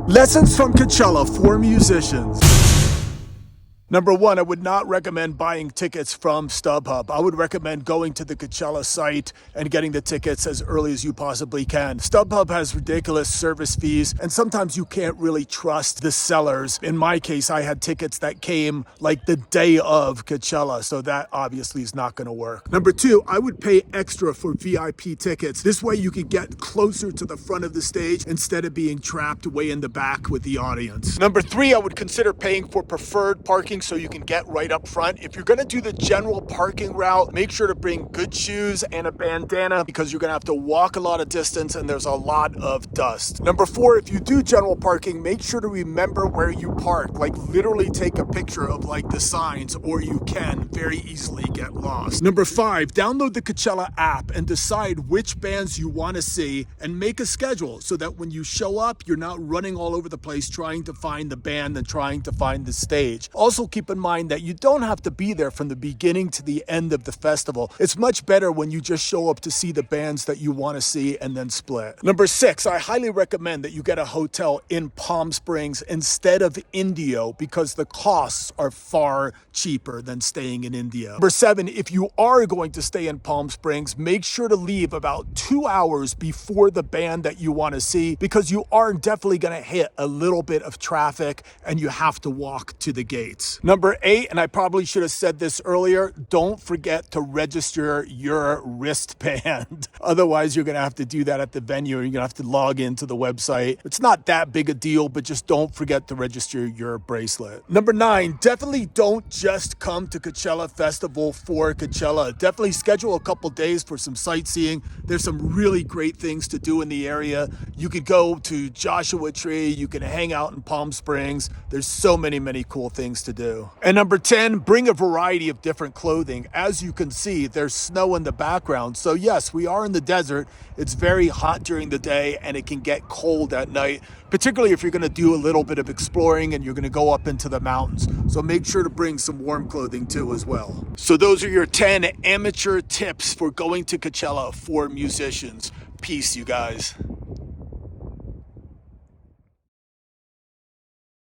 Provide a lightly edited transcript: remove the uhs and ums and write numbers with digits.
Lessons from Coachella for musicians. Number one, I would not recommend buying tickets from StubHub. I would recommend going to the Coachella site and getting the tickets as early as you possibly can. StubHub has ridiculous service fees, and sometimes you can't really trust the sellers. In my case, I had tickets that came like the day of Coachella, so that obviously is not gonna work. Number two, I would pay extra for VIP tickets. This way you could get closer to the front of the stage instead of being trapped way in the back with the audience. Number three, I would consider paying for preferred parking so you can get right up front. If you're gonna do the general parking route, make sure to bring good shoes and a bandana because you're gonna have to walk a lot of distance and there's a lot of dust. Number four, if you do general parking, make sure to remember where you park. Like literally take a picture of like the signs or you can very easily get lost. Number five, download the Coachella app and decide which bands you wanna see and make a schedule so that when you show up, you're not running all over the place trying to find the band and trying to find the stage. Also keep in mind that you don't have to be there from the beginning to the end of the festival. It's much better when you just show up to see the bands that you want to see and then split. Number six, I highly recommend that you get a hotel in Palm Springs instead of Indio because the costs are far cheaper than staying in India. Number seven, if you are going to stay in Palm Springs, make sure to leave about 2 hours before the band that you want to see because you are definitely going to hit a little bit of traffic and you have to walk to the gates. Number eight, and I probably should have said this earlier, don't forget to register your wristband. Otherwise, you're going to have to do that at the venue. You're going to have to log into the website. It's not that big a deal, but just don't forget to register your bracelet. Number nine, definitely don't just come to Coachella Festival for Coachella. Definitely schedule a couple days for some sightseeing. There's some really great things to do in the area. You could go to Joshua Tree. You can hang out in Palm Springs. There's so many cool things to do. And number 10, bring a variety of different clothing. As you can see, there's snow in the background. So yes, we are in the desert. It's very hot during the day and it can get cold at night, particularly if you're gonna do a little bit of exploring and you're gonna go up into the mountains. So make sure to bring some warm clothing too as well. So those are your 10 amateur tips for going to Coachella for musicians. Peace, you guys.